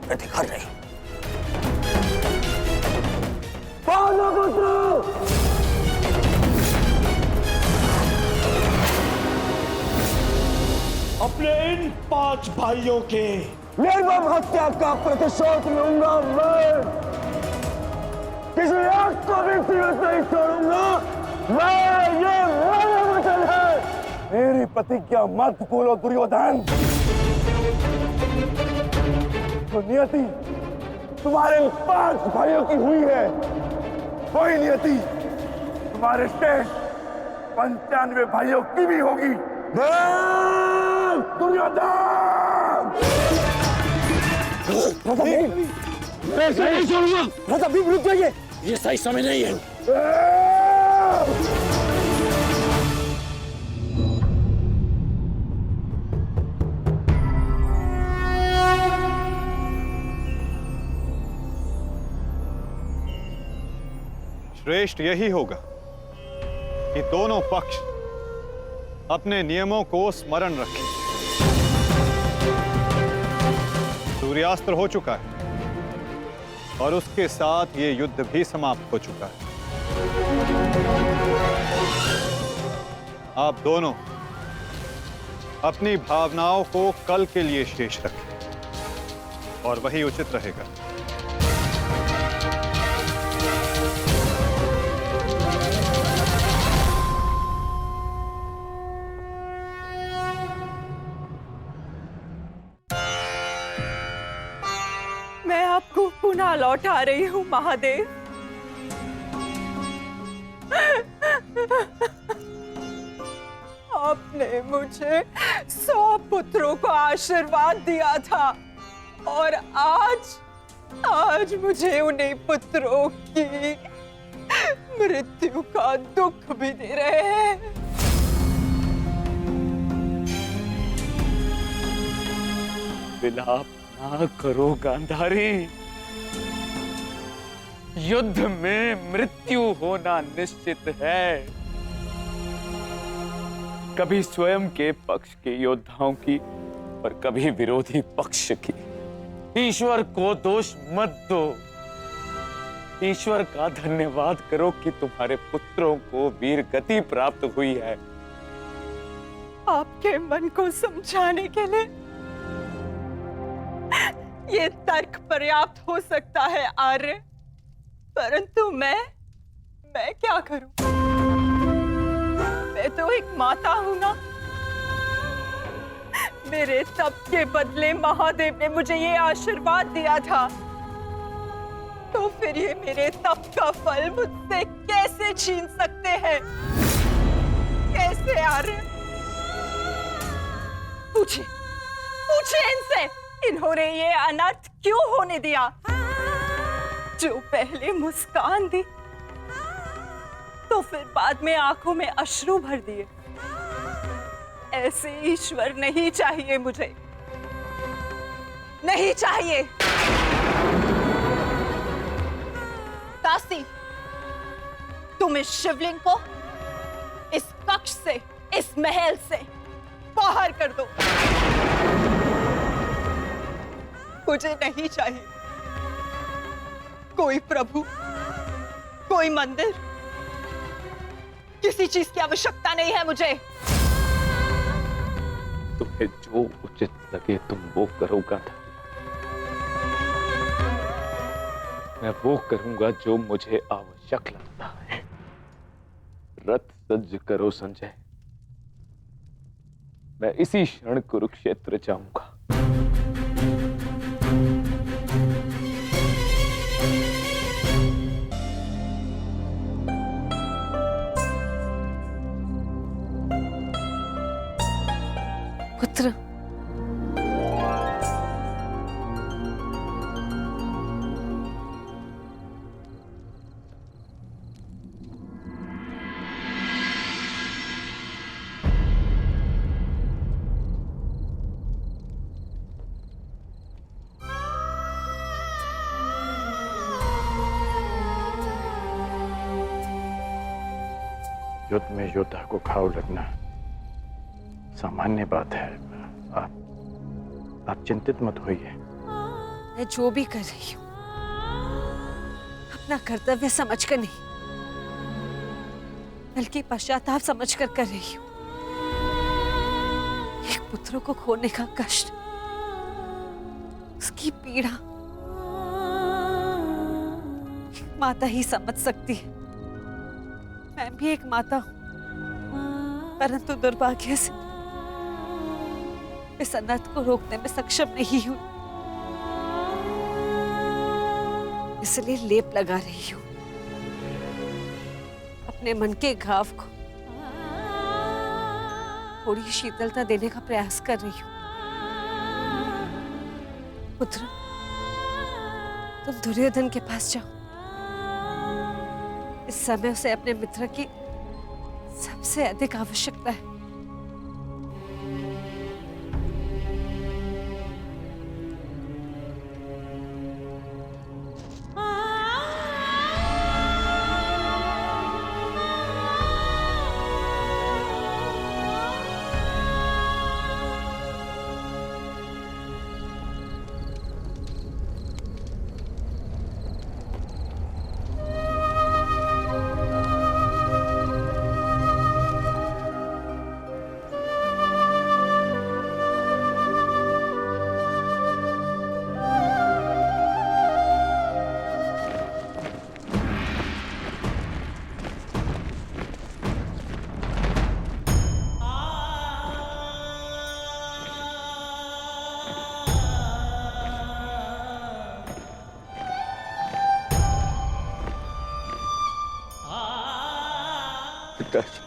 प्रतिघर रही। अपने इन 5 भाइयों के निर्मम हत्या का प्रतिशोध लूंगा मैं। किसी एक को भी जीवित नहीं छोड़ूंगा मैं। ये मेरा वचन है। मेरी प्रतिज्ञा मत भूलो दुर्योधन। तो नियति तुम्हारे 5 भाइयों की हुई है, वही नियति तुम्हारे शेष 95 भाइयों की भी होगी। दुर्योधन! मैं ऐसा नहीं छोड़ूंगा। रुक जाइए, ये सही समय नहीं है। श्रेष्ठ यही होगा कि दोनों पक्ष अपने नियमों को स्मरण रखें। सूर्यास्त्र हो चुका है और उसके साथ ये युद्ध भी समाप्त हो चुका है। आप दोनों अपनी भावनाओं को कल के लिए शेष रखें और वही उचित रहेगा। मैं आपको पुनः लौटा रही हूँ महादेव। आपने मुझे 100 पुत्रों को आशीर्वाद दिया था और आज मुझे उन्हीं पुत्रों की मृत्यु का दुख भी दे रहे हैं। विलाप ना करो गांधारी। युद्ध में मृत्यु होना निश्चित है। कभी स्वयं के पक्ष के योद्धाओं की और कभी विरोधी पक्ष की। ईश्वर को दोष मत दो। ईश्वर का धन्यवाद करो कि तुम्हारे पुत्रों को वीर गति प्राप्त हुई है। आपके मन को समझाने के लिए ये तर्क पर्याप्त हो सकता है आर्य, परंतु मैं क्या करूं? मैं तो एक माता हूं ना। मेरे तप के बदले महादेव ने मुझे ये आशीर्वाद दिया था, तो फिर ये मेरे तप का फल मुझसे कैसे छीन सकते हैं? कैसे आर्य? पूछिए इनसे, इन्होंने ये अनर्थ क्यों होने दिया? जो पहले मुस्कान दी तो फिर बाद में आंखों में अश्रु भर दिए। ऐसे ईश्वर नहीं चाहिए मुझे, नहीं चाहिए। दासी, तुम इस शिवलिंग को इस कक्ष से, इस महल से बाहर कर दो। मुझे नहीं चाहिए कोई प्रभु, कोई मंदिर, किसी चीज की आवश्यकता नहीं है मुझे। तुम्हें जो उचित लगे तुम वो करो गांधारी। मैं वो करूंगा जो मुझे आवश्यक लगता है। रथ सज्ज करो संजय। मैं इसी क्षण कुरुक्षेत्र जाऊंगा। पुत्र, युद्ध में योद्धा को घाव लगना सामान्य बात है। आप चिंतित मत होइए। मैं जो भी कर रही हूँ अपना कर्तव्य समझकर नहीं, बल्कि पश्चाताप समझकर कर रही हूँ। एक पुत्र को खोने का कष्ट, उसकी पीड़ा एक माता ही समझ सकती है। मैं भी एक माता हूं, परंतु दुर्भाग्य से इस अनर्थ को रोकने में सक्षम नहीं हूं। इसलिए लेप लगा रही हूं अपने मन के घाव को, थोड़ी शीतलता देने का प्रयास कर रही हूं। पुत्र, तुम दुर्योधन के पास जाओ। इस समय उसे अपने मित्र की सबसे अधिक आवश्यकता है। पिताजी,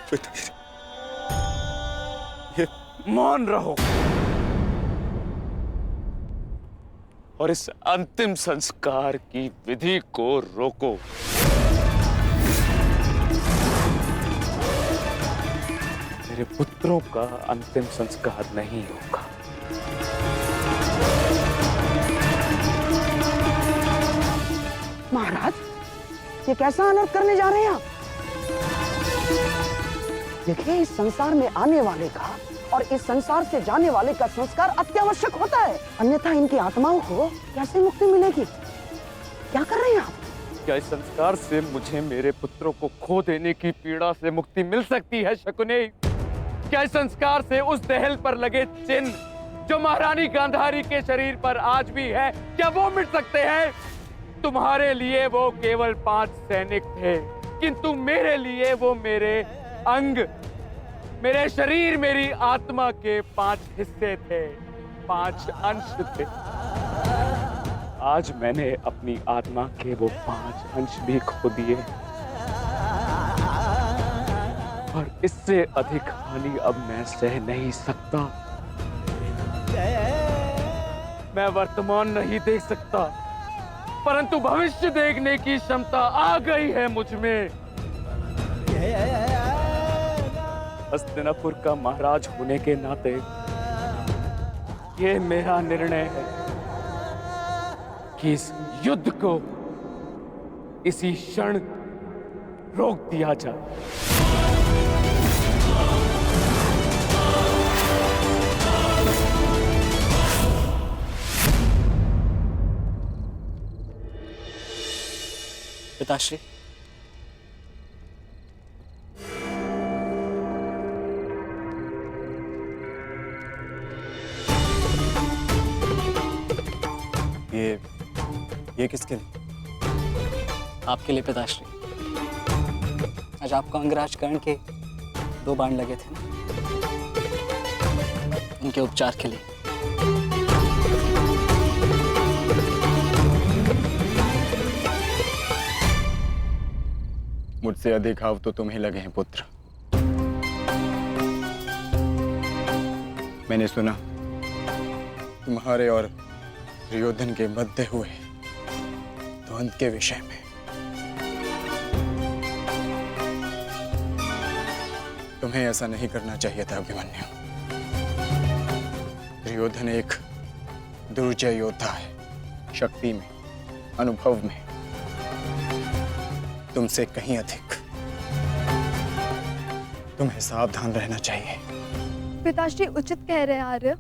पिताजी, ये मौन रहो और इस अंतिम संस्कार की विधि को रोको। मेरे पुत्रों का अंतिम संस्कार नहीं होगा। महाराज, ये कैसा अनर्थ करने जा रहे हैं आप? देखिए, इस संसार में आने वाले का और इस संसार से जाने वाले का संस्कार अत्यावश्यक होता है, अन्यथा इनकी आत्माओं को कैसे मुक्ति मिलेगी? क्या कर रहे हैं आप? क्या इस संस्कार से मुझे मेरे पुत्रों को खो देने की पीड़ा से मुक्ति मिल सकती है शकुनी? क्या इस संस्कार से उस दहल पर लगे चिन्ह जो महारानी गांधारी के शरीर पर आज भी है, क्या वो मिट सकते हैं? तुम्हारे लिए वो केवल 5 सैनिक थे, किंतु मेरे लिए वो मेरे अंग, मेरे शरीर, मेरी आत्मा के 5 हिस्से थे, 5 अंश थे। आज मैंने अपनी आत्मा के वो 5 अंश भी खो दिए और इससे अधिक हानि अब मैं सह नहीं सकता। मैं वर्तमान नहीं देख सकता, परंतु भविष्य देखने की क्षमता आ गई है मुझ में। हस्तिनापुर का महाराज होने के नाते ये मेरा निर्णय है कि इस युद्ध को इसी क्षण रोक दिया जाए। पिताश्री, ये किसके लिए? आपके लिए पिताश्री। आज आपको अंगराज कर्ण के 2 बाण लगे थे, उनके उपचार के लिए। मुझसे अधिक घाव तो तुम्हें लगे हैं पुत्र। मैंने सुना तुम्हारे और दुर्योधन के मध्य हुए द्वंद्व के विषय में। तुम्हें ऐसा नहीं करना चाहिए था अभिमन्यु। दुर्योधन एक दुर्जय योद्धा है, शक्ति में, अनुभव में, तुमसे कहीं अधिक तुम्हें सावधान रहना चाहिए। पिताश्री उचित कह रहे हैं आर्य।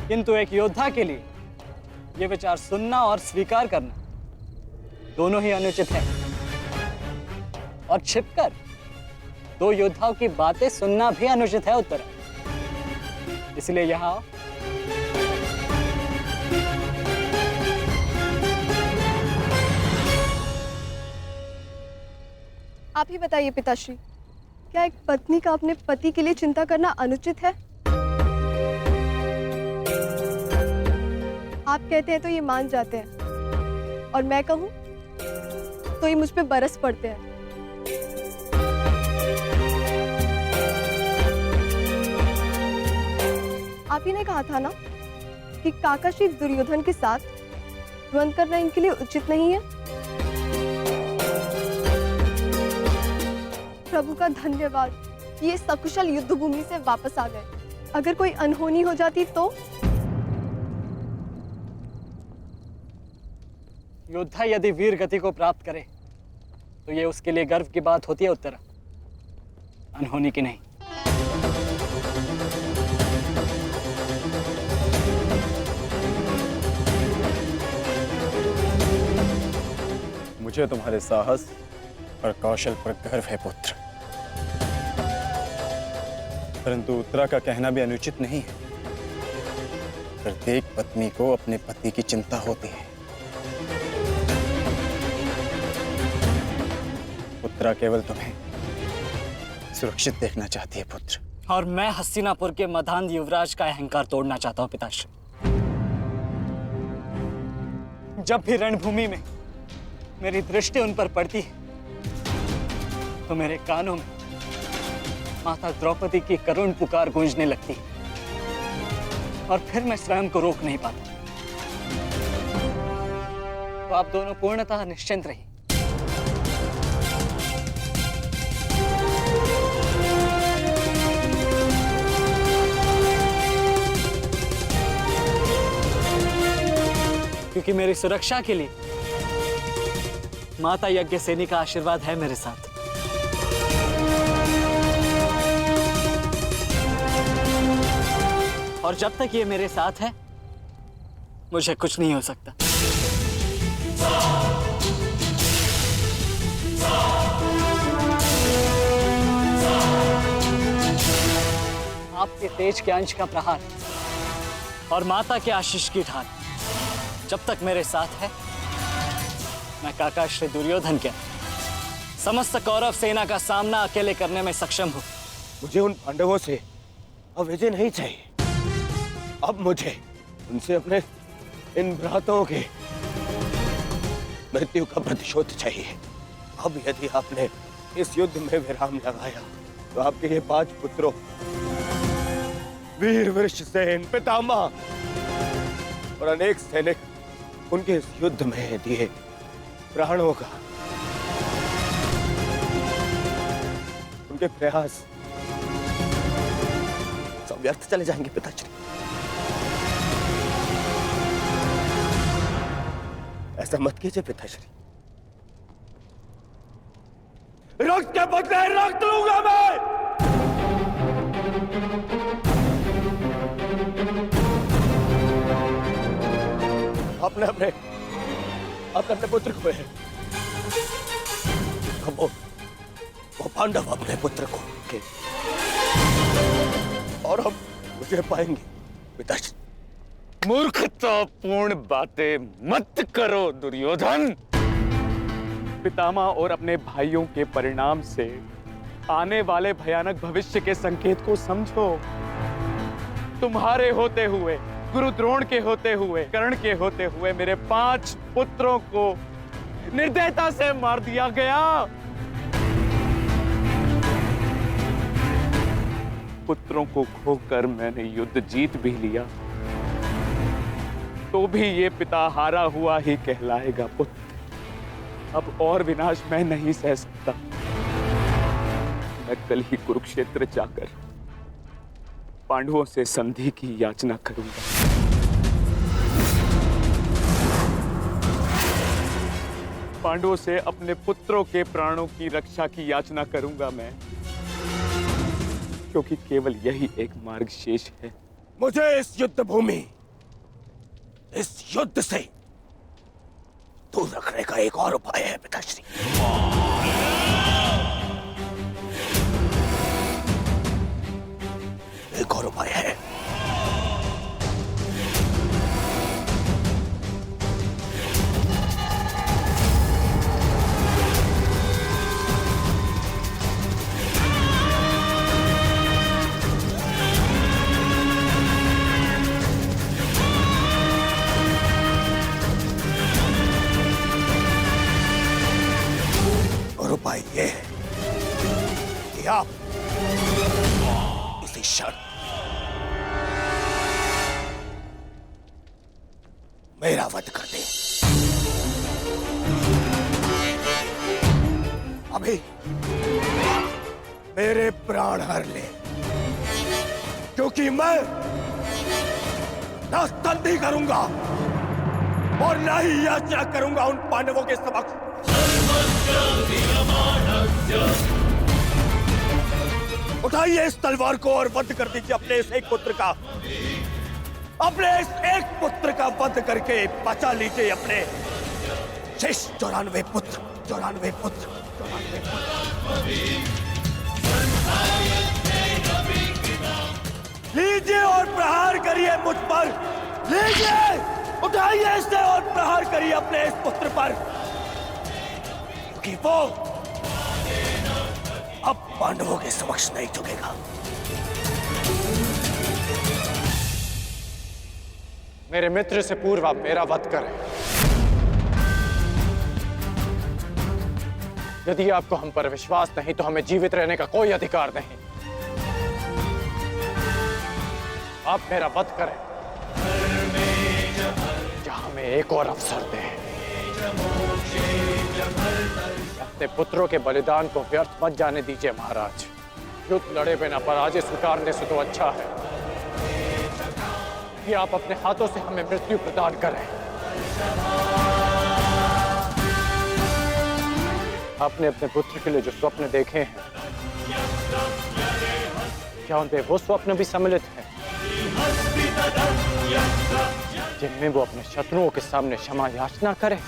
किंतु एक योद्धा के लिए ये विचार सुनना और स्वीकार करना दोनों ही अनुचित है। और छिपकर दो योद्धाओं की बातें सुनना भी अनुचित है उत्तरा। इसलिए यहाँ आओ। आप ही बताइए पिताश्री, क्या एक पत्नी का अपने पति के लिए चिंता करना अनुचित है? आप कहते हैं तो ये मान जाते हैं, और मैं कहूं तो ये मुझ पे बरस पड़ते हैं। आप ही ने कहा था ना कि काका श्री दुर्योधन के साथ द्वंद्व करना इनके लिए उचित नहीं है। प्रभु का धन्यवाद कि ये सकुशल युद्ध भूमि से वापस आ गए। अगर कोई अनहोनी हो जाती तो? योद्धा यदि वीर गति को प्राप्त करे तो ये उसके लिए गर्व की बात होती है उत्तरा, अनहोनी की नहीं। मुझे तुम्हारे साहस और कौशल पर गर्व है पुत्र, परंतु उत्तरा का कहना भी अनुचित नहीं है। प्रत्येक पत्नी को अपने पति की चिंता होती है। उत्तरा केवल तुम्हें सुरक्षित देखना चाहती है पुत्र। और मैं हस्तिनापुर के मधान युवराज का अहंकार तोड़ना चाहता हूं पिताश्री। जब भी रणभूमि में मेरी दृष्टि उन पर पड़ती है तो मेरे कानों में माता द्रौपदी की करुण पुकार गूंजने लगती है, और फिर मैं स्वयं को रोक नहीं पाता। तो आप दोनों पूर्णतः निश्चिंत रहिए। क्योंकि मेरी सुरक्षा के लिए माता यज्ञसेनी का आशीर्वाद है मेरे साथ। और जब तक ये मेरे साथ है मुझे कुछ नहीं हो सकता। आपके तेज के अंश का प्रहार और माता के आशीष की ढाल जब तक मेरे साथ है, मैं काका श्री दुर्योधन के समस्त कौरव सेना का सामना अकेले करने में सक्षम हूं। मुझे उन पांडवों से अब विजय नहीं चाहिए। अब मुझे उनसे अपने इन भ्राताओं के मृत्यु का प्रतिशोध चाहिए। अब यदि आपने इस युद्ध में विराम लगाया तो आपके ये 5 पुत्रों वीर वृषसेन, पितामह और अनेक सैनिक उनके इस युद्ध में दिए प्राणों का, उनके प्रयास सब व्यर्थ चले जाएंगे पिताश्री। ऐसा मत कीजिए पिताश्री। रक्त के बदले रक्त लूंगा मैं। आपने अपने पुत्र को है, वो पांडव अपने पुत्र को के और हम मुझे पाएंगे पिताश्री। मूर्खतापूर्ण बातें मत करो दुर्योधन। पितामह और अपने भाइयों के परिणाम से आने वाले भयानक भविष्य के संकेत को समझो। तुम्हारे होते हुए, गुरु द्रोण के होते हुए, कर्ण के होते हुए मेरे 5 पुत्रों को निर्दयता से मार दिया गया। पुत्रों को खोकर मैंने युद्ध जीत भी लिया, तो भी ये पिता हारा हुआ ही कहलाएगा पुत्र। अब और विनाश मैं नहीं सह सकता। मैं कल ही कुरुक्षेत्र जाकर पांडवों से संधि की याचना करूंगा। पांडवों से अपने पुत्रों के प्राणों की रक्षा की याचना करूंगा मैं, क्योंकि केवल यही एक मार्ग शेष है। मुझे इस युद्ध भूमि, इस युद्ध से दूर रखने का एक और उपाय है पिताश्री। एक और उपाय है। उपाय यह है कि आप इसी क्षण मेरा वध कर दें। अभी मेरे प्राण हर ले, क्योंकि मैं ना संधि करूंगा और ना ही याचना करूंगा उन पांडवों के समक्ष। उठाइए इस तलवार को और वध कर दीजिए अपने इस एक पुत्र का। अपने इस एक पुत्र का वध करके बचा लीजिए अपने शेष 94 पुत्र। लीजिए और प्रहार करिए मुझ पर। लीजिए, उठाइए इसे और प्रहार करिए अपने इस पुत्र पर, क्योंकि वो अब पांडवों के समक्ष नहीं झुकेगा। मेरे मित्र से पूर्व आप मेरा वध करें। यदि आपको हम पर विश्वास नहीं तो हमें जीवित रहने का कोई अधिकार नहीं। आप मेरा वध करें या हमें एक और अवसर दें। अपने पुत्रों के बलिदान को व्यर्थ मत जाने दीजिए महाराज। युद्ध लड़े बिना पराजय स्वीकारने से तो अच्छा है कि आप अपने हाथों से हमें मृत्यु प्रदान करें। आपने अपने पुत्र के लिए जो स्वप्न देखे हैं, क्या उनमें वो स्वप्न भी सम्मिलित हैं जिनमें वो अपने शत्रुओं के सामने क्षमा याचना करे?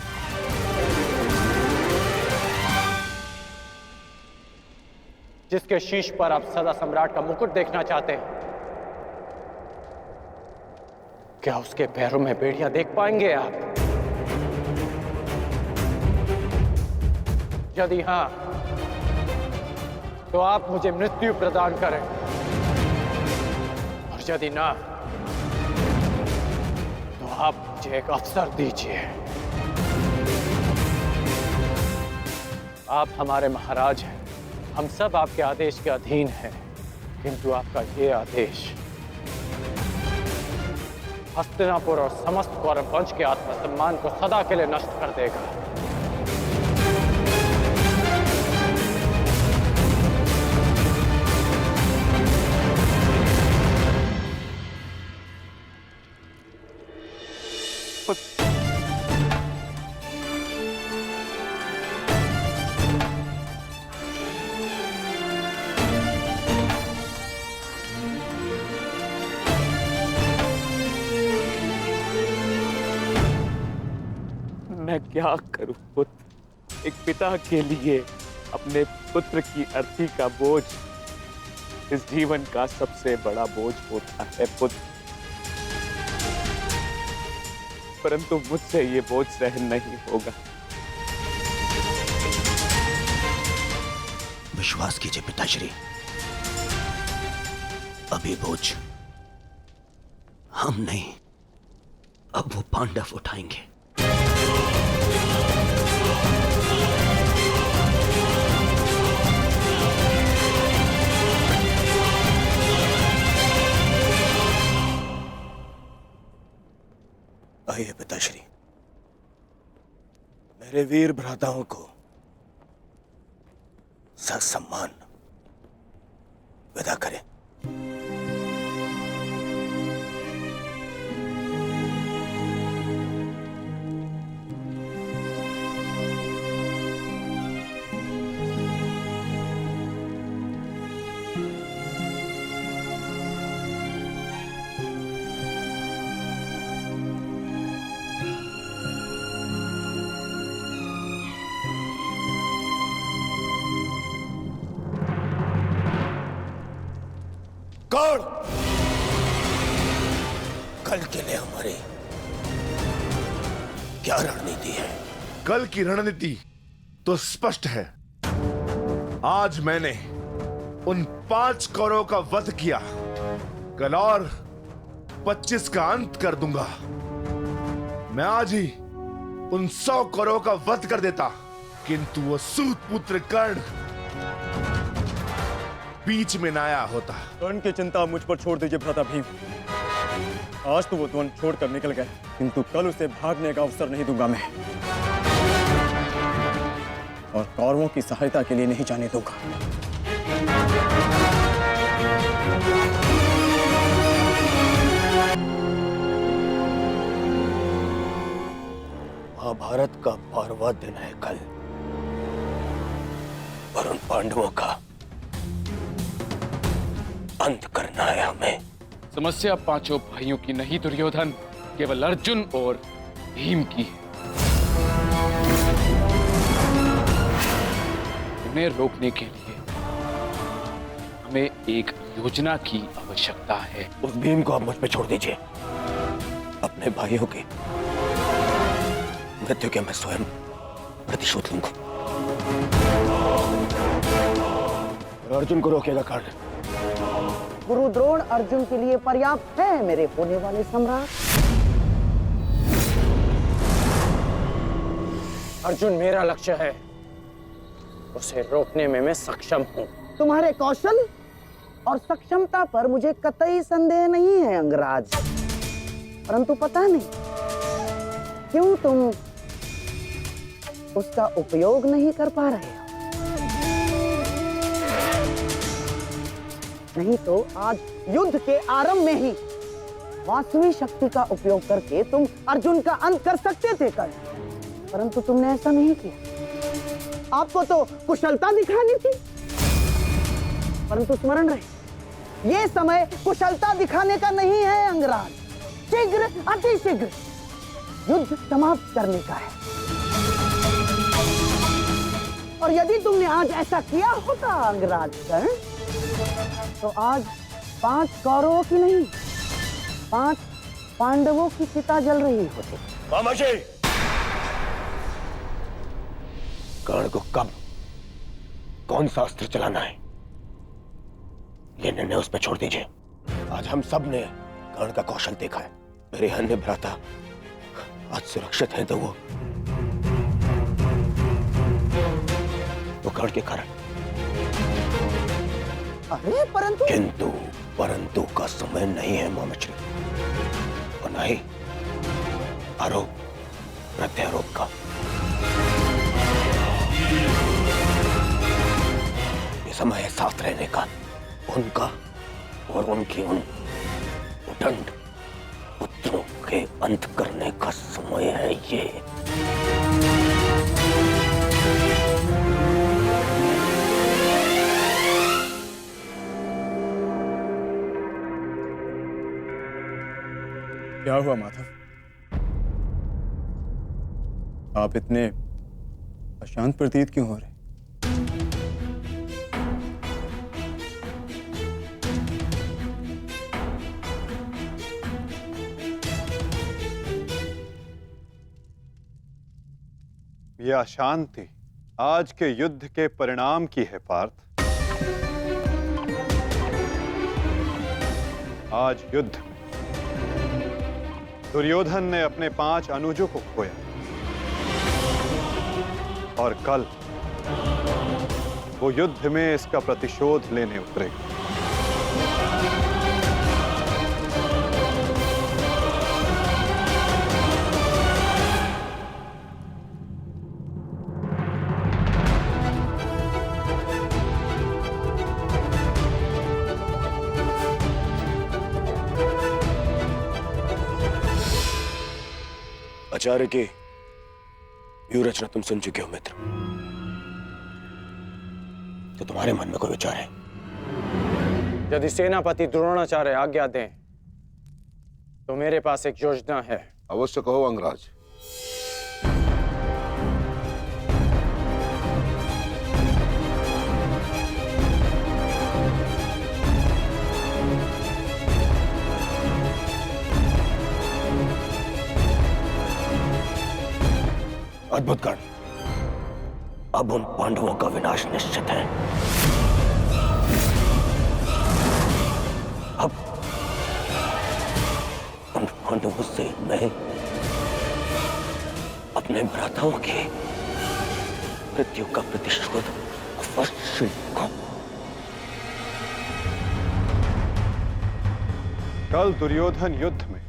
जिसके शीश पर आप सदा सम्राट का मुकुट देखना चाहते हैं, क्या उसके पैरों में बेड़ियां देख पाएंगे आप? यदि हां, तो आप मुझे मृत्यु प्रदान करें, और यदि ना, तो आप मुझे एक अवसर दीजिए। आप हमारे महाराज हैं, हम सब आपके आदेश के अधीन हैं, किंतु आपका ये आदेश हस्तिनापुर और समस्त कौरव वंश के आत्मसम्मान को सदा के लिए नष्ट कर देगा। मैं क्या करूं पुत्र? एक पिता के लिए अपने पुत्र की अर्थी का बोझ इस जीवन का सबसे बड़ा बोझ होता है पुत्र, परंतु मुझसे ये बोझ सहन नहीं होगा। विश्वास कीजिए पिताश्री, अभी बोझ हम नहीं, अब वो पांडव उठाएंगे। आइए पिताश्री, मेरे वीर भ्राताओं को ससम्मान विदा करें। कौन? कल के लिए हमारी क्या रणनीति है? कल की रणनीति तो स्पष्ट है। आज मैंने उन 5 कौरवों का वध किया, कल और 25 का अंत कर दूंगा। मैं आज ही उन 100 कौरवों का वध कर देता, किंतु वो सूत पुत्र कर्ण बीच में न आया होता। कर्ण की चिंता मुझ पर छोड़ दीजिए भ्राता भीम। आज तो वो वन छोड़कर निकल गए, किंतु कल उसे भागने का अवसर नहीं दूंगा मैं, और कौरवों की सहायता के लिए नहीं जाने दूंगा। महाभारत का 12वां दिन है कल, और उन पांडवों का अंत करना है हमें। समस्या 5 भाइयों की नहीं दुर्योधन, केवल अर्जुन और भीम की है। उन्हें रोकने के लिए हमें एक योजना की आवश्यकता है। उस भीम को आप मुझ पे छोड़ दीजिए। अपने भाइयों की मृत्यु के मैं स्वयं प्रतिशोध लूंगा। और अर्जुन को रोकेगा कर्ण। गुरु द्रोण अर्जुन के लिए पर्याप्त है मेरे होने वाले सम्राट। अर्जुन मेरा लक्ष्य है, उसे रोकने में मैं सक्षम हूँ। तुम्हारे कौशल और सक्षमता पर मुझे कतई संदेह नहीं है अंगराज, परंतु पता नहीं क्यों तुम उसका उपयोग नहीं कर पा रहे हो। नहीं तो आज युद्ध के आरंभ में ही वास्तविक शक्ति का उपयोग करके तुम अर्जुन का अंत कर सकते थे कल, परंतु तुमने ऐसा नहीं किया। आपको तो कुशलता दिखानी थी, परंतु स्मरण रहे ये समय कुशलता दिखाने का नहीं है अंगराज। शीघ्र अतिशीघ्र युद्ध समाप्त करने का है। और यदि तुमने आज ऐसा किया होता अंगराज कर्ण, तो आज 5 कौरवों की नहीं 5 पांडवों की चिता जल रही होती। मामाजी, कर्ण को कब कौन सा अस्त्र चलाना है ये निर्णय उस पर छोड़ दीजिए। आज हम सब ने कर्ण का कौशल देखा है। मेरे अन्य भ्राता आज सुरक्षित हैं तो वो कर्ण के कारण। अरे परंतु का समय नहीं है मामाश्री, और न ही आरोप प्रत्यारोप का। ये समय है साथ रहने का, उनका और उनकी उन उदंड पुत्रों के अंत करने का समय है ये। क्या हुआ माधव? आप इतने अशांत प्रतीत क्यों हो रहे? यह अशांति आज के युद्ध के परिणाम की है पार्थ। आज युद्ध में दुर्योधन ने अपने 5 अनुजों को खोया, और कल वो युद्ध में इसका प्रतिशोध लेने उतरेगा। आचार्य की व्यूह रचना तुम सुन चुके हो मित्र, तो तुम्हारे मन में कोई विचार है? यदि सेनापति द्रोणाचार्य आज्ञा दें तो मेरे पास एक योजना है। अवश्य कहो अंगराज। अद्भुतगढ़, अब उन पांडवों का विनाश निश्चित है। अब उन पांडवों से मैं अपने भ्राताओं की मृत्यु का प्रतिशोध अवश्य लूंगा। कल दुर्योधन युद्ध में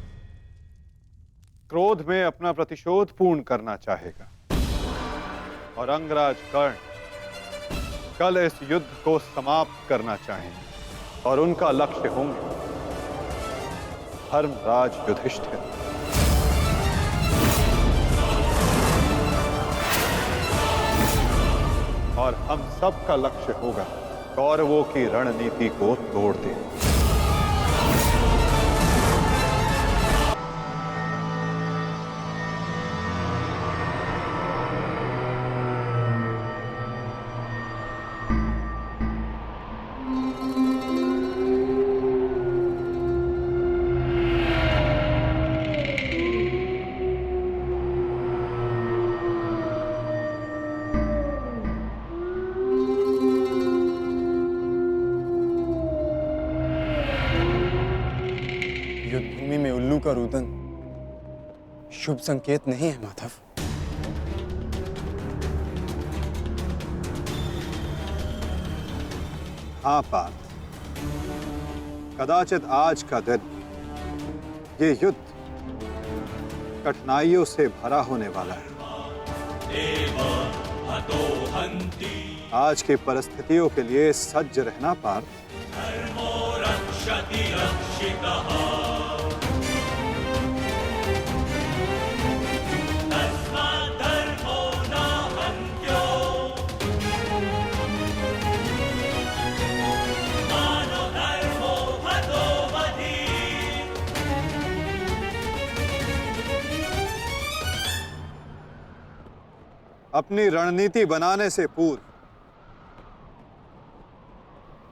क्रोध में अपना प्रतिशोध पूर्ण करना चाहेगा और अंगराज कर्ण कल इस युद्ध को समाप्त करना चाहेंगे और उनका लक्ष्य होंगे धर्मराज युधिष्ठिर। और हम सब का लक्ष्य होगा कौरवों की रणनीति को तोड़ देना। युद्धभूमि में उल्लू का रुदन शुभ संकेत नहीं है माधव। हाँ पार्थ, कदाचित आज का दिन ये युद्ध कठिनाइयों से भरा होने वाला है। आज की परिस्थितियों के लिए सज्ज रहना पार्थ। अपनी रणनीति बनाने से पूर्व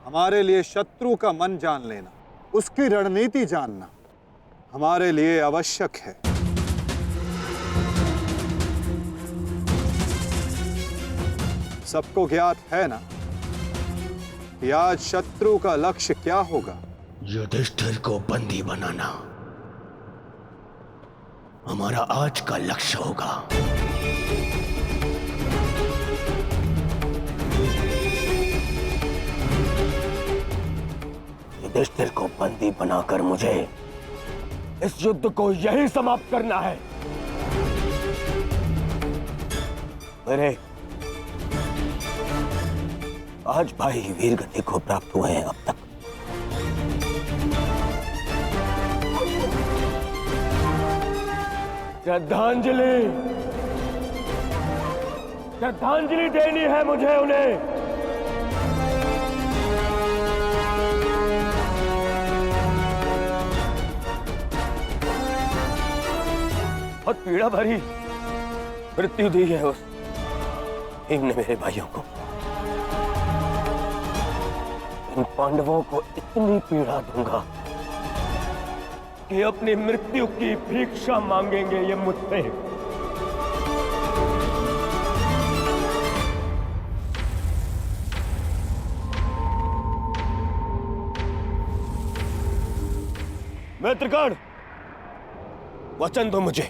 हमारे लिए शत्रु का मन जान लेना, उसकी रणनीति जानना हमारे लिए आवश्यक है। सबको ज्ञात है ना कि आज शत्रु का लक्ष्य क्या होगा? युधिष्ठिर को बंदी बनाना हमारा आज का लक्ष्य होगा। युधिष्ठिर को बंदी बनाकर मुझे इस युद्ध को यहीं समाप्त करना है। मेरे आज भाई वीरगति को प्राप्त हुए हैं अब तक। श्रद्धांजलि श्रद्धांजलि देनी है मुझे उन्हें। बहुत पीड़ा भरी मृत्यु दी है उस भीम ने मेरे भाइयों को। इन पांडवों को इतनी पीड़ा दूंगा कि अपनी मृत्यु की भिक्षा मांगेंगे ये मुझसे। मित्रगण, वचन दो मुझे,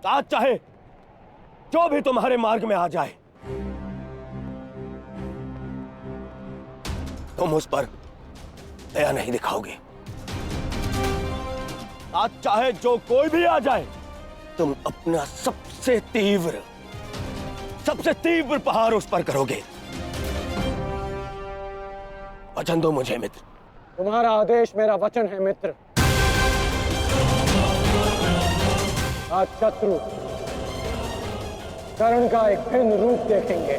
आज चाहे जो भी तुम्हारे मार्ग में आ जाए तुम उस पर दया नहीं दिखाओगे। आज चाहे जो कोई भी आ जाए तुम अपना सबसे तीव्र प्रहार उस पर करोगे। वचन दो मुझे मित्र। तुम्हारा आदेश मेरा वचन है मित्र। आज शत्रु कर्ण का एक भिन्न रूप देखेंगे।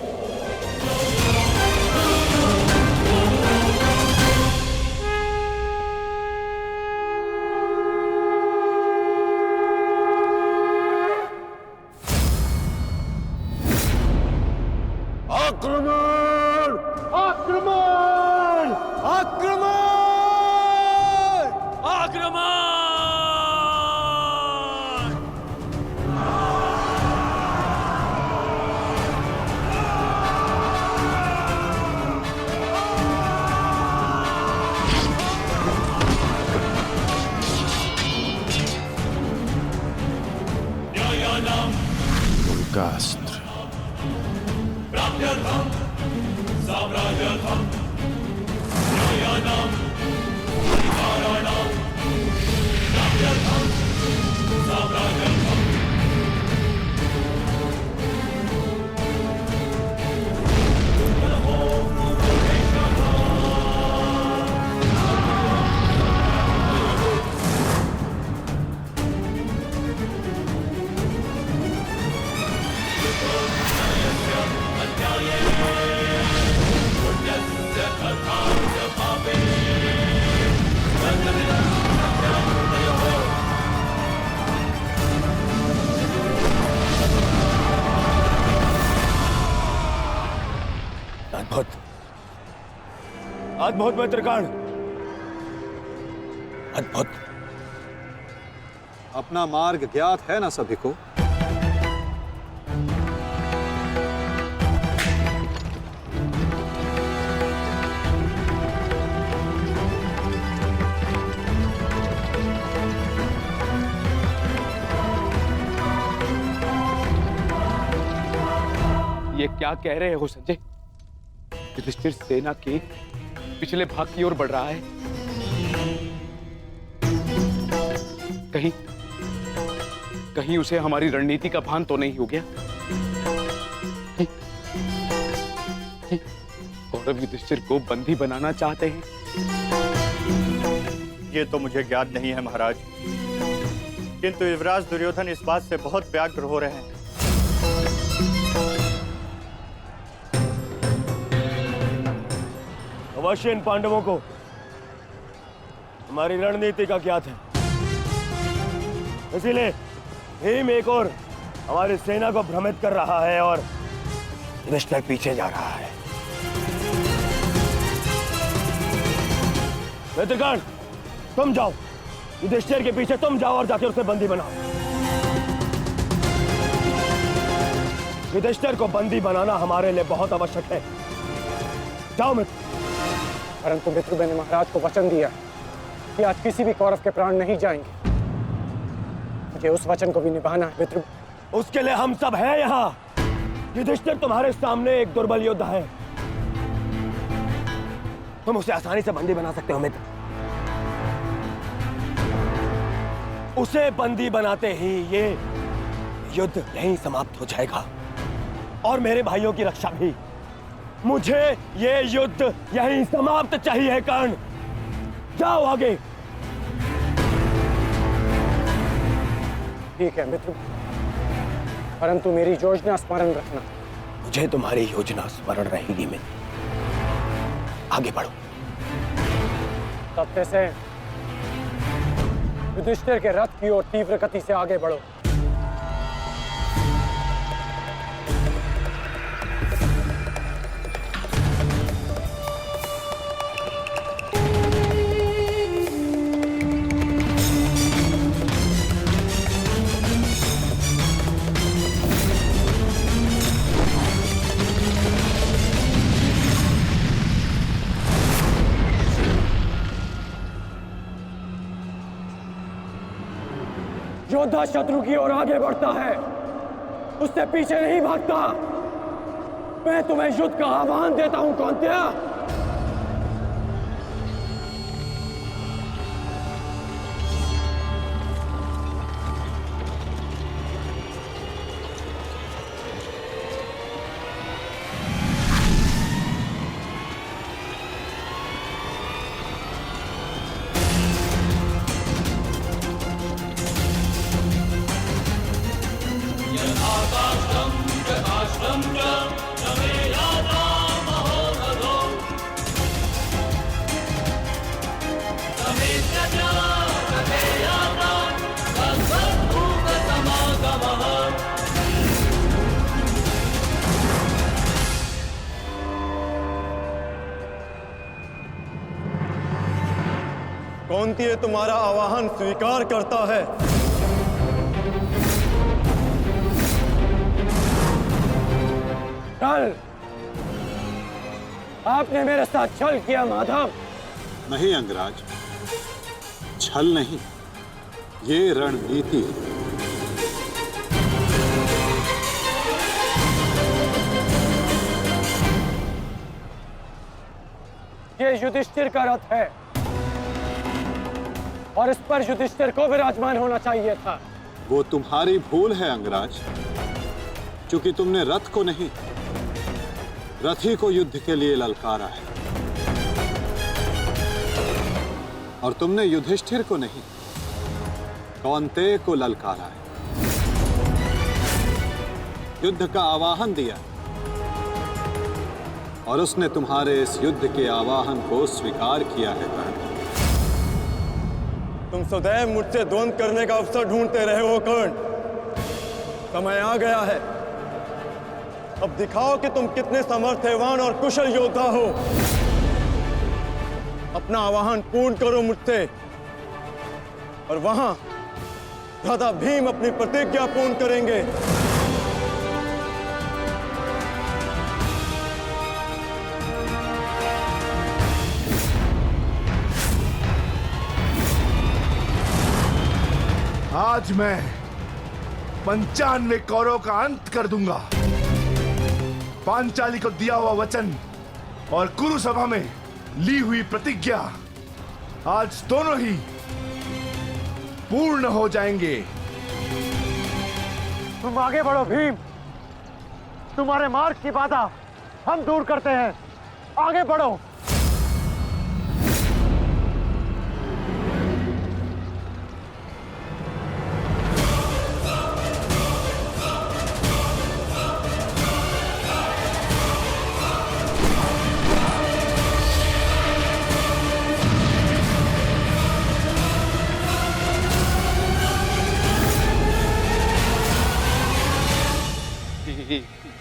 आक्रमण! आक्रमण! आक्रमण! आक्रमण! का अस्त्र। अद्भुत, अद्भुत मित्रगण, अद्भुत। अपना मार्ग ज्ञात है ना सभी को? ये क्या कह रहे हो संजय? युधिष्ठिर सेना के पिछले भाग की ओर बढ़ रहा है। कहीं उसे हमारी रणनीति का भान तो नहीं हो गया? कौरव युधिष्ठिर को बंदी बनाना चाहते हैं? ये तो मुझे ज्ञात नहीं है महाराज, किंतु युवराज दुर्योधन इस बात से बहुत व्यग्र हो रहे हैं। अवश्य इन पांडवों को हमारी रणनीति का ज्ञात है, इसीलिए भीम एक और हमारी सेना को भ्रमित कर रहा है और युधिष्ठिर पीछे जा रहा है। मित्रगण, तुम जाओ, युधिष्ठिर के पीछे तुम जाओ और जाकर उसे बंदी बनाओ। युधिष्ठिर को बंदी बनाना हमारे लिए बहुत आवश्यक है। जाओ मित्र। परंतु मित्र, मैंने महाराज को वचन दिया कि आज किसी भी कौरव के प्राण नहीं जाएंगे। मुझे उस वचन को भी निभाना है मित्र। उसके लिए हम सब हैं यहाँ। युधिष्ठिर तुम्हारे सामने एक दुर्बल योद्धा है, तुम उसे आसानी से बंदी बना सकते हो मित्र। उसे बंदी बनाते ही ये युद्ध यहीं समाप्त हो जाएगा और मेरे भाइयों की रक्षा भी। मुझे ये युद्ध यहीं समाप्त चाहिए। कर्ण, जाओ आगे। ठीक है मित्र, परंतु मेरी योजना स्मरण रखना। मुझे तुम्हारी योजना स्मरण रहेगी मित्र। आगे बढ़ो। तब से युधिष्ठिर के रथ की ओर तीव्र गति से आगे बढ़ो। योद्धा शत्रु की ओर आगे बढ़ता है, उससे पीछे नहीं भागता। मैं तुम्हें युद्ध का आह्वान देता हूं कौन्तेय। कौन्तेय तुम्हारा आवाहन स्वीकार करता है। कल आपने मेरे साथ छल किया माधव। नहीं अंगराज, छल नहीं, ये रणनीति है। ये युधिष्ठिर का रथ है और इस पर युधिष्ठिर को विराजमान होना चाहिए था। वो तुम्हारी भूल है अंगराज, क्योंकि तुमने रथ को नहीं, रथी को युद्ध के लिए ललकारा है। और तुमने युधिष्ठिर को नहीं, कौन्तेय को ललकारा है, युद्ध का आवाहन दिया और उसने तुम्हारे इस युद्ध के आवाहन को स्वीकार किया है कर्ण। तुम सदैव मुझसे द्वंद्व करने का अवसर ढूंढते रहे हो कर्ण। समय आ गया है, अब दिखाओ कि तुम कितने समर्थवान और कुशल योद्धा हो। अपना आवाहन पूर्ण करो मुझसे और वहां भ्राता भीम अपनी प्रतिज्ञा पूर्ण करेंगे। आज मैं 95 कौरवों का अंत कर दूंगा। पांचाली को दिया हुआ वचन और कुरु सभा में ली हुई प्रतिज्ञा आज दोनों ही पूर्ण हो जाएंगे। तुम आगे बढ़ो भीम, तुम्हारे मार्ग की बाधा हम दूर करते हैं, आगे बढ़ो।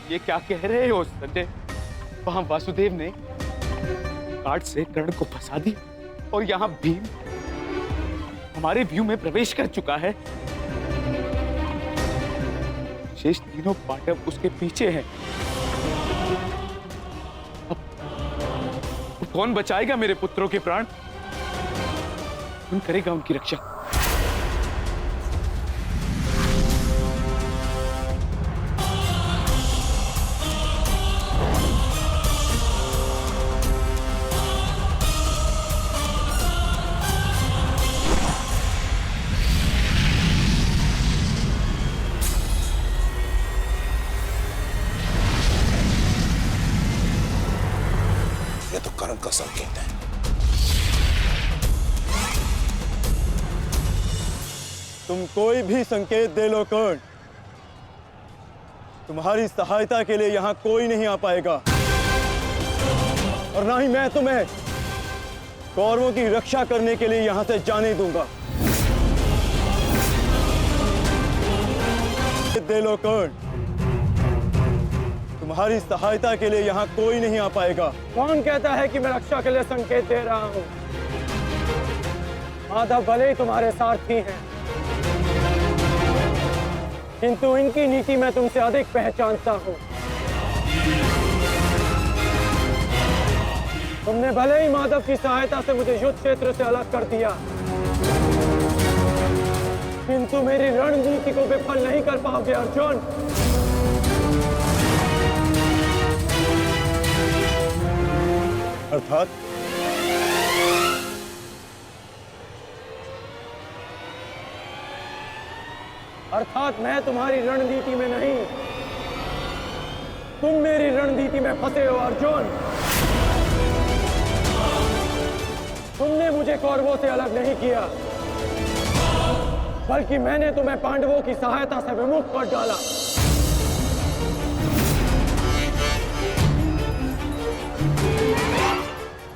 ये क्या कह रहे हो संजय? वहां वासुदेव ने काट से कर्ण को फंसा दी और यहाँ भीम हमारे व्यू में प्रवेश कर चुका है। शेष तीनों पांडव उसके पीछे हैं। अब कौन बचाएगा मेरे पुत्रों के प्राण? कौन करेगा उनकी रक्षा? का संकेत है। तुम कोई भी संकेत दे लो कर्ण, तुम्हारी सहायता के लिए यहां कोई नहीं आ पाएगा और ना ही मैं तुम्हें कौरवों की रक्षा करने के लिए यहां से जाने दूंगा। दे लो कर्ण, तुम्हारी सहायता के लिए यहां कोई नहीं आ पाएगा। कौन कहता है कि मैं रक्षा के लिए संकेत दे रहा हूं? माधव भले ही तुम्हारे सारथी हैं, किंतु इनकी नीति मैं तुमसे अधिक पहचानता हूं। तुमने भले ही माधव की सहायता से मुझे युद्ध क्षेत्र से अलग कर दिया, किंतु मेरी रणनीति को विफल नहीं कर पाओगे अर्जुन। अर्थात मैं तुम्हारी रणनीति में नहीं, तुम मेरी रणनीति में फंसे हो अर्जुन। तुमने मुझे कौरवों से अलग नहीं किया, बल्कि मैंने तुम्हें पांडवों की सहायता से विमुख कर डाला।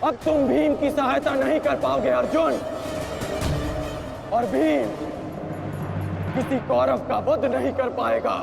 अब तुम भीम की सहायता नहीं कर पाओगे अर्जुन, और भीम किसी कौरव का वध नहीं कर पाएगा।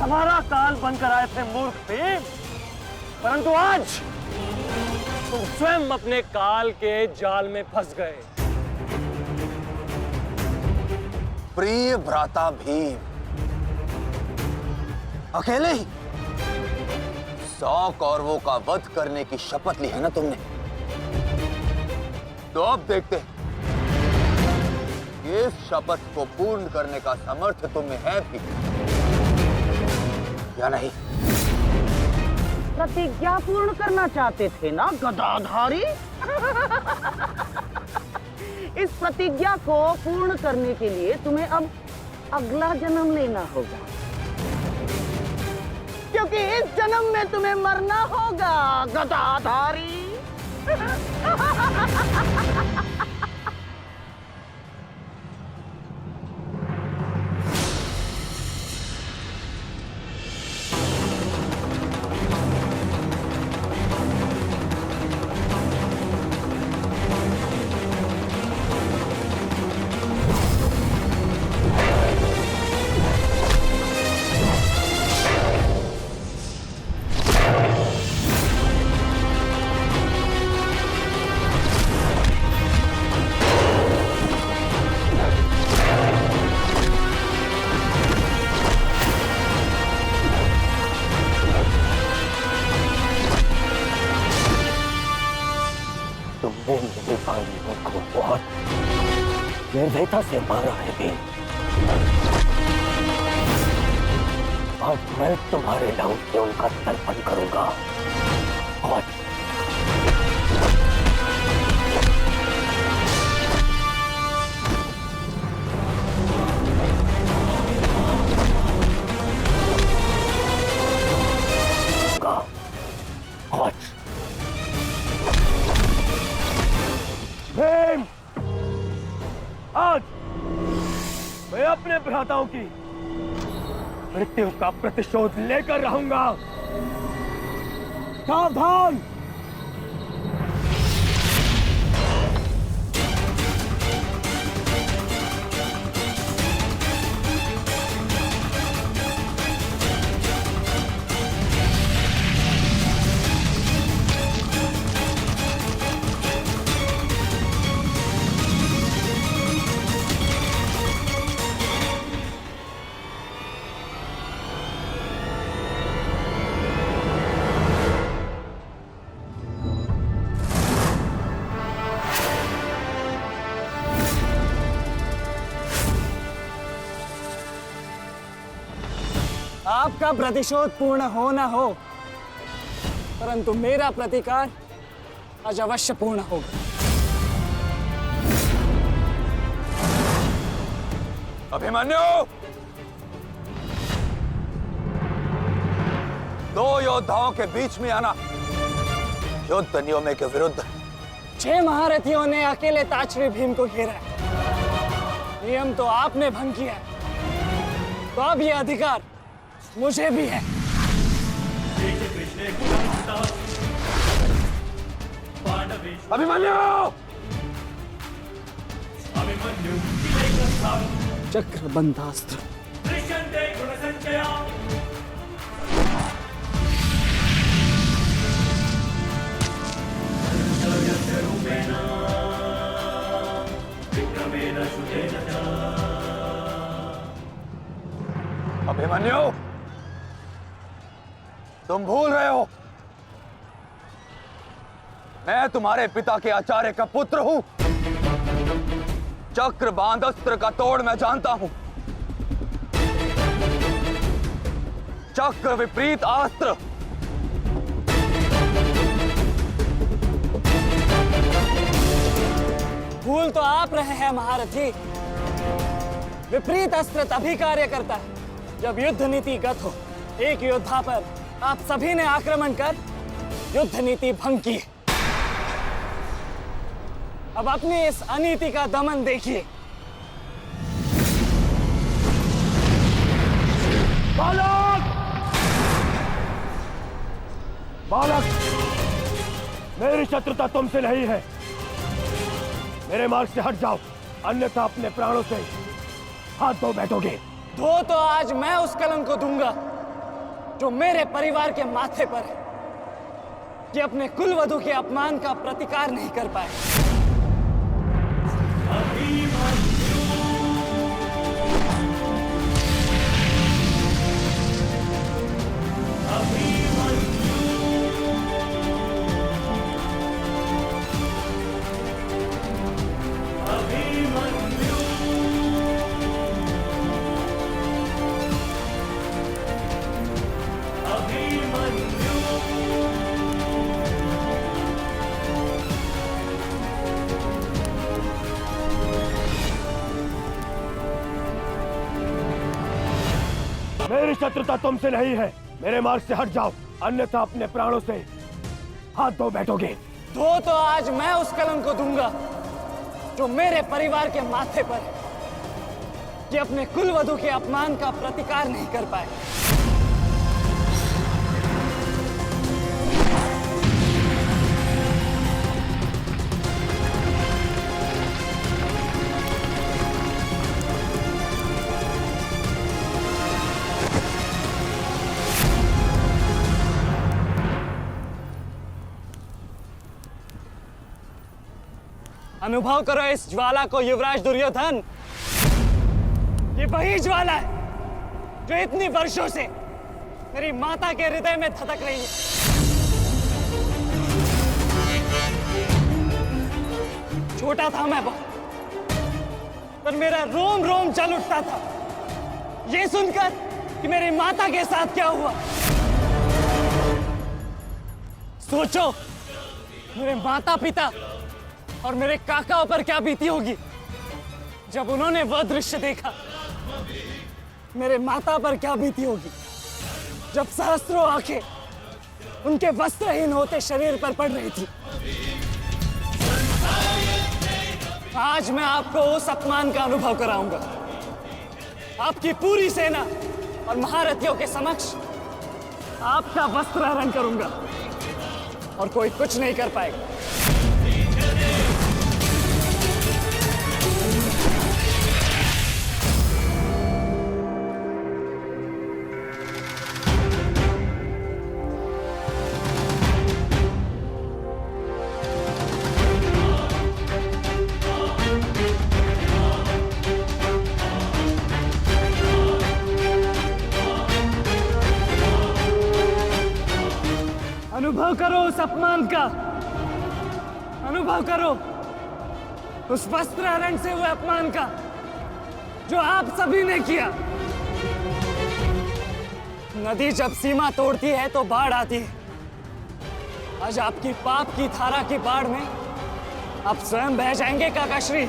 हमारा काल बनकर आए थे मूर्ख भीम, परंतु आज तुम स्वयं अपने काल के जाल में फंस गए। प्रिय भ्राता भीम, अकेले ही 100 कौरवों का वध करने की शपथ ली है ना तुमने? तो अब देखते हैं कि इस शपथ को पूर्ण करने का सामर्थ्य तुम में है भी या नहीं। प्रतिज्ञा पूर्ण करना चाहते थे ना गदाधारी? इस प्रतिज्ञा को पूर्ण करने के लिए तुम्हें अब अगला जन्म लेना होगा, क्योंकि इस जन्म में तुम्हें मरना होगा गदाधारी। तुमने मेरे भाइयों को बहुत निर्दयता से मारा है भीम। आज मैं तुम्हारे लहू से उनका तर्पण करूंगा। और भीम, आज मैं अपने भ्राताओं की मृत्यु का प्रतिशोध लेकर रहूंगा। सावधान! आपका प्रतिशोध पूर्ण हो ना हो, परंतु मेरा प्रतिकार आज अवश्य पूर्ण होगा। अभिमन्यु, 2 योद्धाओं के बीच में आना युद्ध नियमों के विरुद्ध। 6 महारथियों ने अकेले ताचरी भीम को घेरा है। नियम तो आपने भंग किया है, तो अब यह अधिकार मुझे भी है। अभिमन्यु! चक्रबंधास्त्र। अभिमन्यु, तुम भूल रहे हो, मैं तुम्हारे पिता के आचार्य का पुत्र हूं। चक्रबांध अस्त्र का तोड़ मैं जानता हूं। चक्र विपरीत अस्त्र भूल तो आप रहे हैं महारथी। विपरीत अस्त्र तभी कार्य करता है जब युद्ध नीति गत हो। एक योद्धा पर आप सभी ने आक्रमण कर युद्ध नीति भंग की। अब अपनी इस अनीति का दमन देखिए। बालक! बालक! मेरी शत्रुता तुमसे नहीं है। मेरे मार्ग से हट जाओ, अन्यथा अपने प्राणों से हाथ धो बैठोगे। धो तो आज मैं उस कलंक को दूंगा जो मेरे परिवार के माथे पर है। कि अपने कुलवधु के अपमान का प्रतिकार नहीं कर पाए। मेरी शत्रुता तुमसे नहीं है, मेरे मार्ग से हट जाओ, अन्यथा अपने प्राणों से हाथ धो बैठोगे। तो आज मैं उस कलंक को दूंगा जो मेरे परिवार के माथे पर है, कि अपने कुलवधु के अपमान का प्रतिकार नहीं कर पाए। अनुभव करो इस ज्वाला को युवराज दुर्योधन। ये वही ज्वाला है जो इतनी वर्षों से मेरी माता के हृदय में धधक रही है। छोटा था मैं बहुत, पर मेरा रोम रोम जल उठता था ये सुनकर कि मेरी माता के साथ क्या हुआ। सोचो मेरे माता पिता और मेरे काकाओं पर क्या बीती होगी जब उन्होंने वह दृश्य देखा। मेरे माता पर क्या बीती होगी जब सहस्त्रों आंखें उनके वस्त्रहीन होते शरीर पर पड़ रही थी। आज मैं आपको उस अपमान का अनुभव कराऊंगा। आपकी पूरी सेना और महारथियों के समक्ष आपका वस्त्र हरण करूंगा और कोई कुछ नहीं कर पाएगा। अनुभव करो उस अपमान का, अनुभव करो उस वस्त्र हरण से हुए अपमान का जो आप सभी ने किया। नदी जब सीमा तोड़ती है तो बाढ़ आती है। आज आपकी पाप की धारा की बाढ़ में आप स्वयं बह जाएंगे काकाश्री।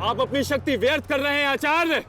आप अपनी शक्ति व्यर्थ कर रहे हैं आचार्य।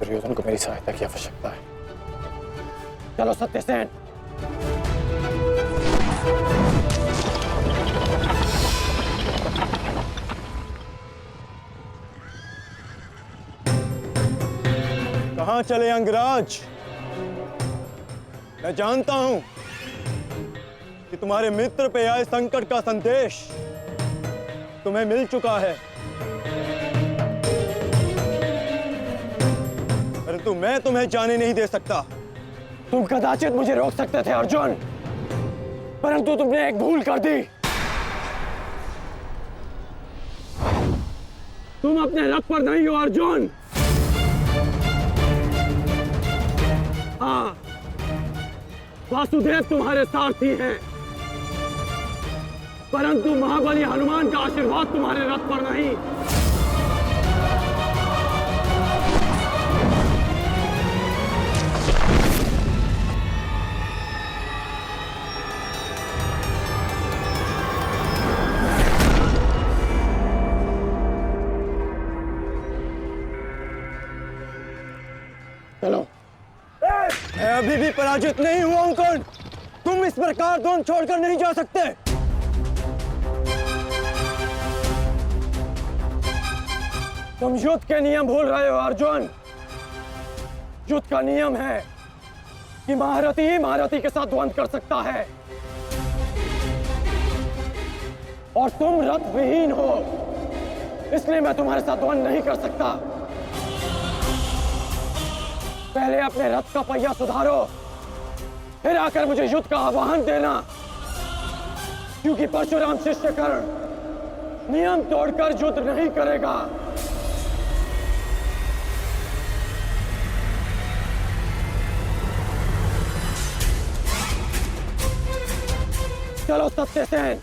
दुर्योधन को मेरी सहायता की आवश्यकता है। चलो सत्यसेन। कहां चले अंगराज? मैं जानता हूं कि तुम्हारे मित्र पे आए संकट का संदेश तुम्हें मिल चुका है, परंतु मैं तुम्हें जाने नहीं दे सकता। तुम कदाचित मुझे रोक सकते थे अर्जुन, परंतु तुमने एक भूल कर दी। तुम अपने रथ पर नहीं हो अर्जुन। हाँ, वासुदेव तुम्हारे सारथी हैं, परंतु महाबली हनुमान का आशीर्वाद तुम्हारे रथ पर नहीं। चलो। मैं अभी भी पराजित नहीं हुआ हूं कर्ण। तुम इस प्रकार द्रोण छोड़कर नहीं जा सकते। तुम युद्ध के नियम भूल रहे हो अर्जुन। युद्ध का नियम है कि महारथी ही महारथी के साथ द्वंद्व कर सकता है, और तुम रथ विहीन हो, इसलिए मैं तुम्हारे साथ द्वंद्व नहीं कर सकता। पहले अपने रथ का पहिया सुधारो, फिर आकर मुझे युद्ध का आह्वान देना, क्योंकि परशुराम शिष्य कर्ण नियम तोड़कर युद्ध नहीं करेगा। चलो सत्यसेन।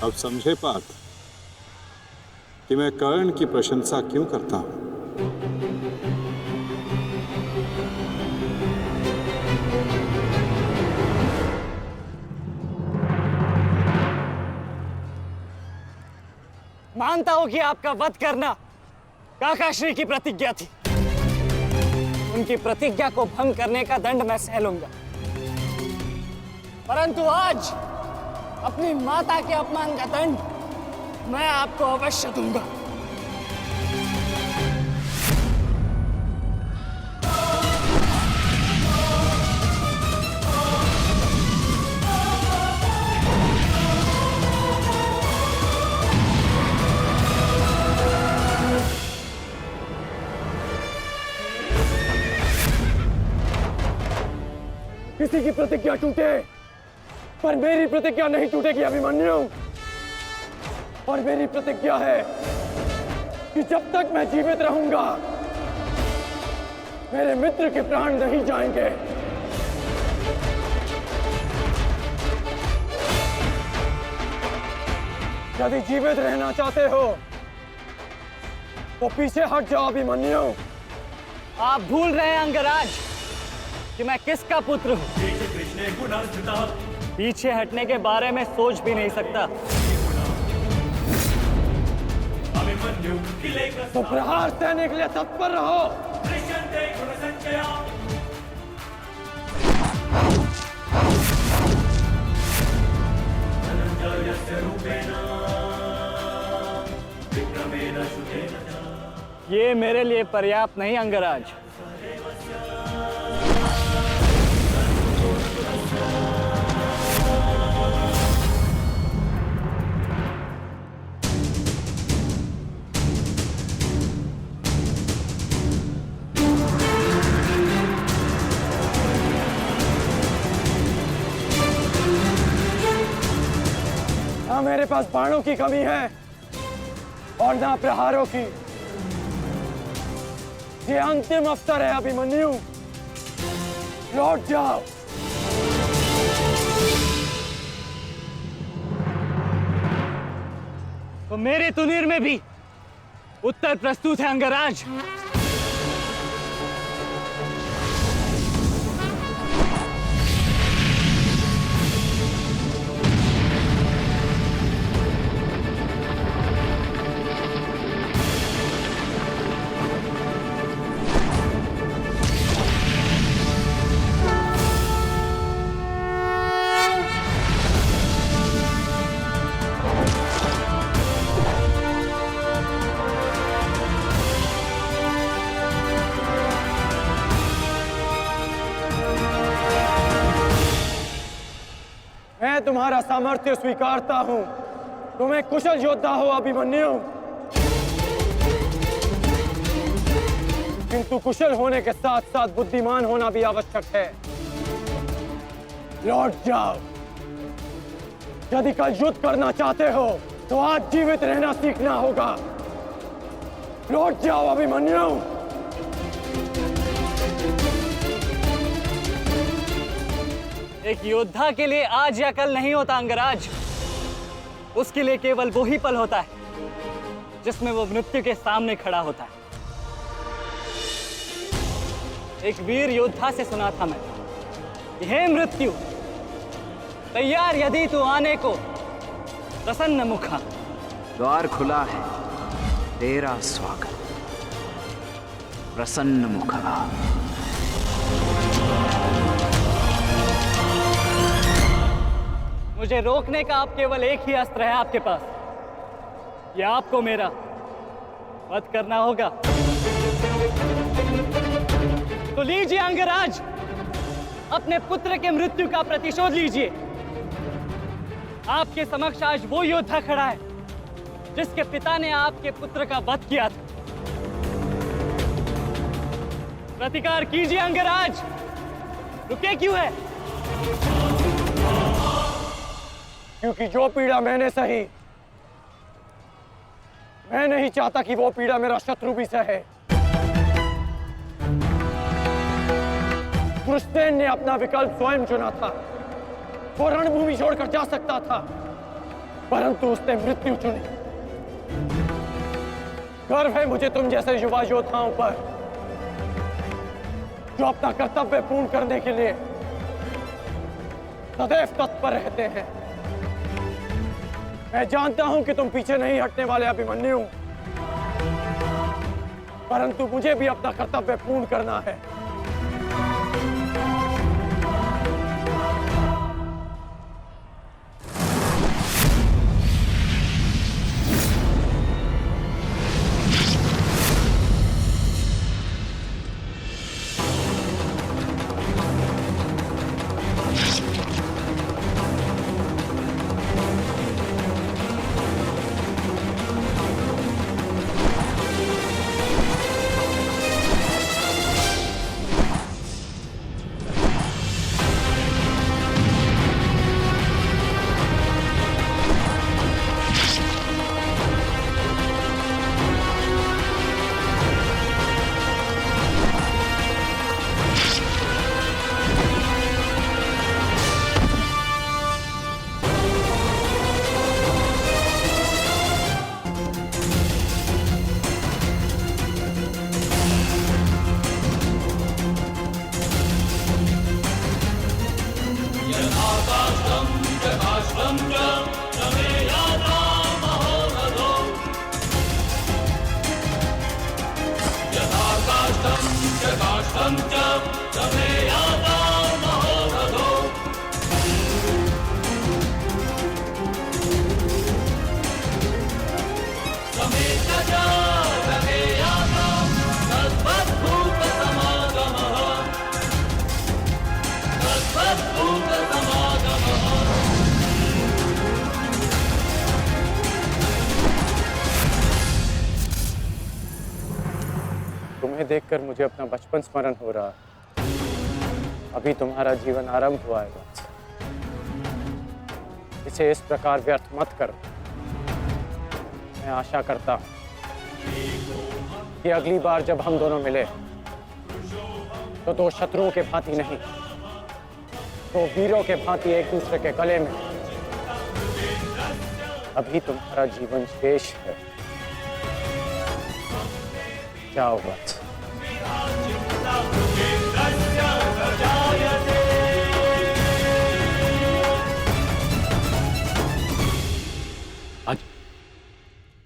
अब समझे पार्थ कि मैं कर्ण की प्रशंसा क्यों करता हूं। मानता हूं कि आपका वध करना काकाश्री की प्रतिज्ञा थी। उनकी प्रतिज्ञा को भंग करने का दंड मैं सह लूंगा, परंतु आज अपनी माता के अपमान का दंड मैं आपको अवश्य दूंगा। किसी की प्रतिज्ञा टूटे, पर मेरी प्रतिज्ञा नहीं टूटेगी अभिमन्यु। और मेरी प्रतिज्ञा है कि जब तक मैं जीवित रहूंगा, मेरे मित्र के प्राण नहीं जाएंगे। यदि जीवित रहना चाहते हो तो पीछे हट जाओ अभिमन्यु। आप भूल रहे हैं अंगराज कि मैं किसका पुत्र हूं। पीछे हटने के बारे में सोच भी नहीं सकता। तो प्रहार सहने के लिए तत्पर रहो। ये मेरे लिए पर्याप्त नहीं अंगराज। ना मेरे पास बाणों की कमी है और ना प्रहारों की। ये अंतिम अवसर है अभिमन्यु, लौट जाओ। तो मेरे तुनीर में भी उत्तर प्रस्तुत है अंगराज। तुम्हारा सामर्थ्य स्वीकारता हूं। तुम एक कुशल योद्धा हो अभिमन्यु, किंतु कुशल होने के साथ साथ बुद्धिमान होना भी आवश्यक है। लौट जाओ। यदि कल युद्ध करना चाहते हो तो आज जीवित रहना सीखना होगा। लौट जाओ अभिमन्यु। एक योद्धा के लिए आज या कल नहीं होता अंगराज। उसके लिए केवल वो ही पल होता है जिसमें वो मृत्यु के सामने खड़ा होता है। एक वीर योद्धा से सुना था मैं, हे मृत्यु, तैयार यदि तू आने को, प्रसन्न मुखा। द्वार खुला है, तेरा स्वागत, प्रसन्न मुखा। मुझे रोकने का अब केवल एक ही अस्त्र है आपके पास। यह आपको मेरा वध करना होगा। तो लीजिए अंगराज, अपने पुत्र के मृत्यु का प्रतिशोध लीजिए। आपके समक्ष आज वो योद्धा खड़ा है जिसके पिता ने आपके पुत्र का वध किया था। प्रतिकार कीजिए अंगराज। रुके क्यों है? क्योंकि जो पीड़ा मैंने सही, मैं नहीं चाहता कि वो पीड़ा मेरा शत्रु भी सहे। कृष्ण ने अपना विकल्प स्वयं चुना था। वो रणभूमि छोड़कर जा सकता था, परंतु उसने मृत्यु चुनी। गर्व है मुझे तुम जैसे युवा योद्धाओं पर, जो अपना कर्तव्य पूर्ण करने के लिए सदैव तत्पर रहते हैं। मैं जानता हूं कि तुम पीछे नहीं हटने वाले अभिमन्यु, परंतु मुझे भी अपना कर्तव्य पूर्ण करना है। तुम्हें देखकर मुझे अपना बचपन स्मरण हो रहा है। अभी तुम्हारा जीवन आरंभ हुआ है, इसे इस प्रकार व्यर्थ मत करो। मैं आशा करता हूं कि अगली बार जब हम दोनों मिले तो दो शत्रुओं के भांति नहीं, दो वीरों के भांति एक दूसरे के गले में। अभी तुम्हारा जीवन शेष है। जाओ बस।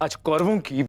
आज कौरवों की